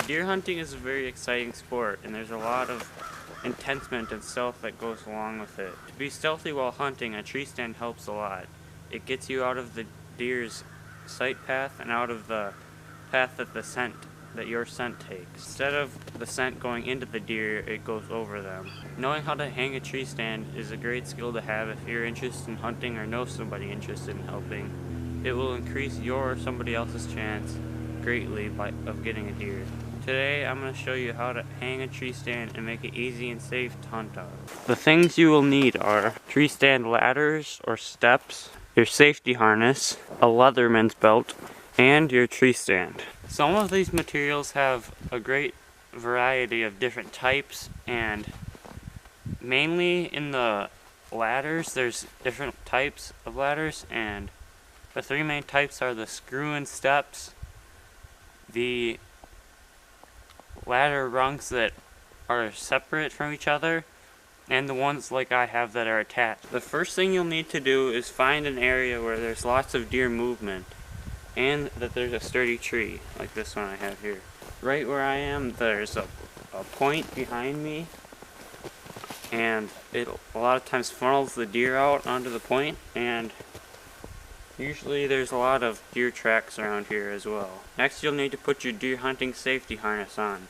Deer hunting is a very exciting sport, and there's a lot of intensement and stealth that goes along with it. To be stealthy while hunting, a tree stand helps a lot. It gets you out of the deer's sight path and out of the path that your scent takes. Instead of the scent going into the deer, it goes over them. Knowing how to hang a tree stand is a great skill to have if you're interested in hunting or know somebody interested in helping. It will increase your or somebody else's chance greatly of getting a deer. Today I'm going to show you how to hang a tree stand and make it easy and safe to hunt on. The things you will need are tree stand ladders or steps, your safety harness, a Leatherman's belt, and your tree stand. Some of these materials have a great variety of different types, and mainly in the ladders there's different types of ladders, and the three main types are the screw-in steps, the ladder rungs that are separate from each other, and the ones like I have that are attached. The first thing you'll need to do is find an area where there's lots of deer movement and that there's a sturdy tree like this one I have here. Right where I am, there's a point behind me, and it a lot of times funnels the deer out onto the point, and usually there's a lot of deer tracks around here as well. Next, you'll need to put your deer hunting safety harness on.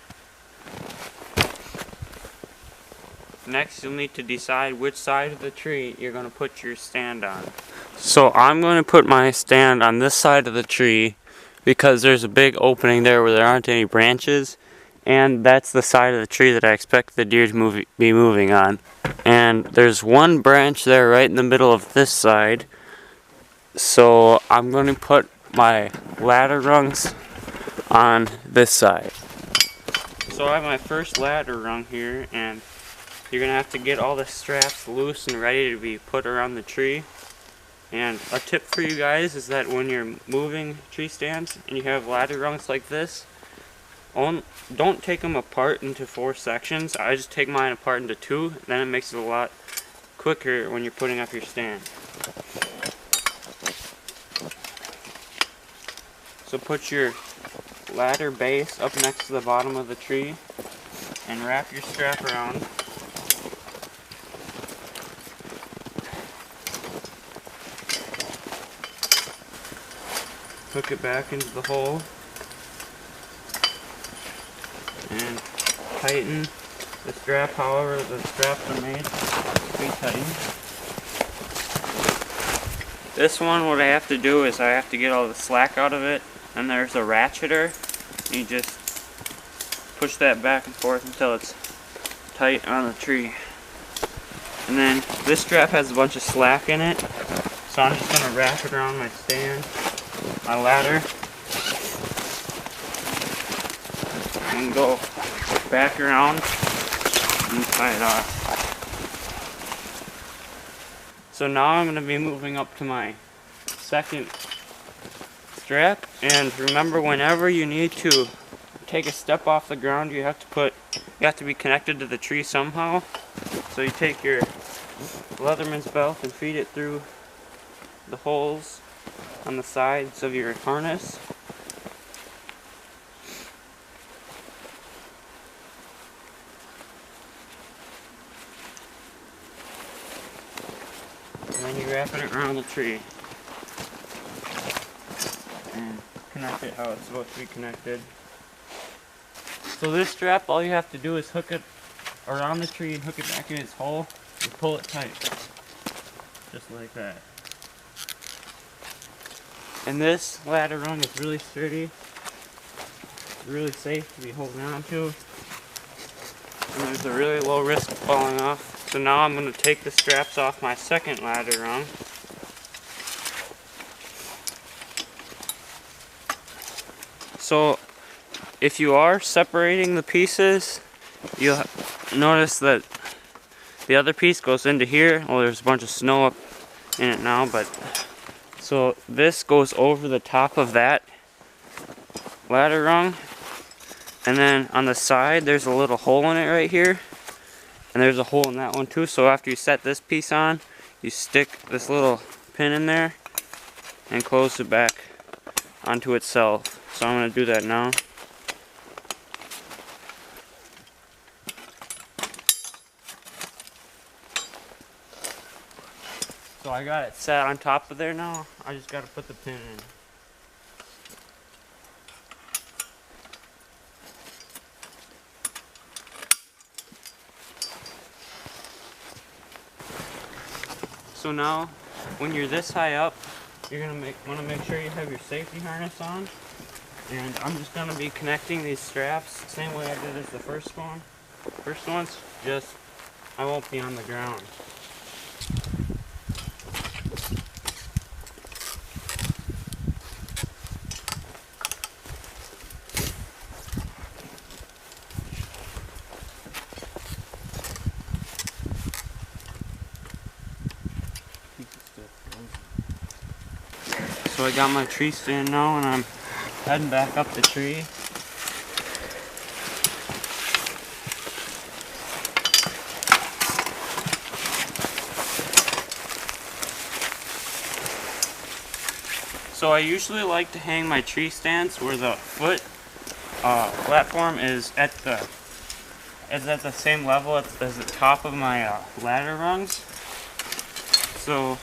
Next, you'll need to decide which side of the tree you're going to put your stand on. So I'm going to put my stand on this side of the tree because there's a big opening there where there aren't any branches, and that's the side of the tree that I expect the deer to be moving on. And there's one branch there right in the middle of this side, so I'm going to put my ladder rungs on this side. So I have my first ladder rung here, and you're going to have to get all the straps loose and ready to be put around the tree. And a tip for you guys is that when you're moving tree stands and you have ladder rungs like this, don't take them apart into 4 sections. I just take mine apart into 2, then it makes it a lot quicker when you're putting up your stand. So put your ladder base up next to the bottom of the tree and wrap your strap around. Hook it back into the hole and tighten the strap however the straps are made to be tightened. This one, what I have to do is I have to get all the slack out of it, and there's a ratcheter. You just push that back and forth until it's tight on the tree. And then this strap has a bunch of slack in it, so I'm just going to wrap it around my stand, my ladder, and go back around and tie it off. So now I'm going to be moving up to my second strap, and remember, whenever you need to take a step off the ground, you have to be connected to the tree somehow. So you take your Leatherman's belt and feed it through the holes on the sides of your harness. And then you wrap it around the tree and connect it how it's supposed to be connected. So this strap, all you have to do is hook it around the tree and hook it back in its hole and pull it tight, just like that. And this ladder rung is really sturdy, really safe to be holding on to, and there's a really low risk of falling off. So now I'm going to take the straps off my second ladder rung. So if you are separating the pieces, you'll notice that the other piece goes into here. Well, there's a bunch of snow up in it now, but so this goes over the top of that ladder rung, and then on the side there's a little hole in it right here, and there's a hole in that one too. So after you set this piece on, you stick this little pin in there and close it back onto itself. So I'm going to do that now. So I got it set on top of there now. I just got to put the pin in. So now, when you're this high up, you're gonna want to make sure you have your safety harness on. And I'm just gonna be connecting these straps same way I did as the first one. First one's just, I won't be on the ground. So I got my tree stand now and I'm heading back up the tree. So I usually like to hang my tree stands where the foot platform is at the same level as the top of my ladder rungs. So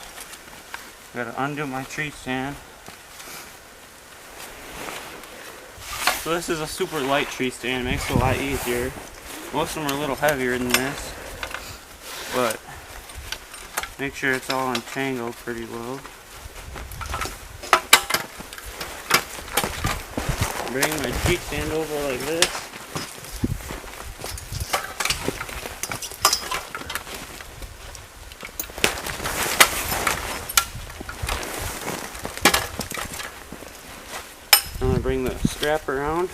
I gotta undo my tree stand. So this is a super light tree stand, it makes it a lot easier. Most of them are a little heavier than this, but make sure it's all entangled pretty well. Bring my tree stand over like this. I'm going to bring the strap around.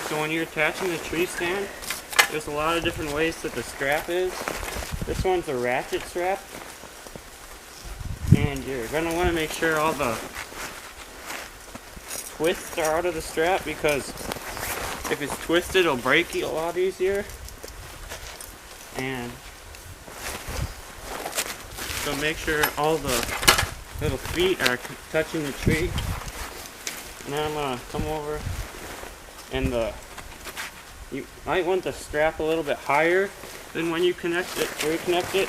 So when you're attaching the tree stand, there's a lot of different ways that the strap is. This one's a ratchet strap. And you're going to want to make sure all the twists are out of the strap, because if it's twisted it'll break a lot easier. And so make sure all the little feet are touching the tree. And then I'm going to come over and you might want the strap a little bit higher than when you connect it, reconnect it.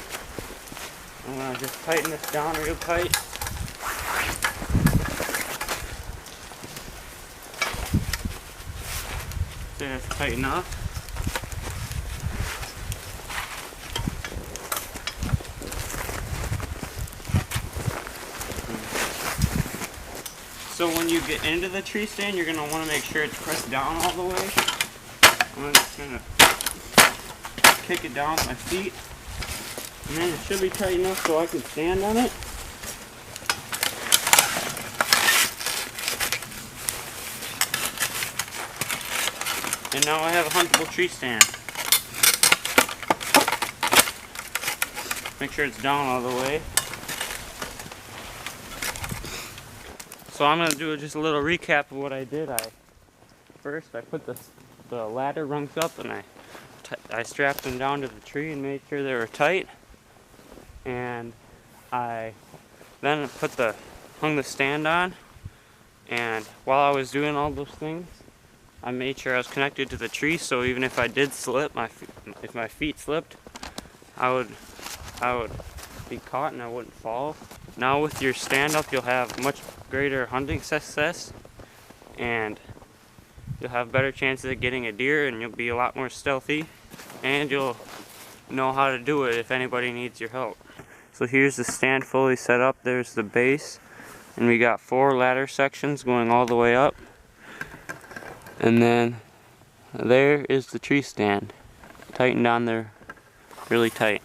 I'm going to just tighten this down real tight. That's tight enough. So when you get into the tree stand, you're going to want to make sure it's pressed down all the way. I'm just going to kick it down with my feet. And then it should be tight enough so I can stand on it. And now I have a huntable tree stand. Make sure it's down all the way. So I'm going to do just a little recap of what I did. First I put the ladder rungs up and I strapped them down to the tree and made sure they were tight. And I then hung the stand on. And while I was doing all those things, I made sure I was connected to the tree, so even if I did slip, if my feet slipped, I would be caught and I wouldn't fall. Now with your stand up, you'll have much greater hunting success, and you'll have better chances of getting a deer, and you'll be a lot more stealthy, and you'll know how to do it if anybody needs your help. So here's the stand fully set up. There's the base, and we got 4 ladder sections going all the way up. And then there is the tree stand, tightened on there really tight.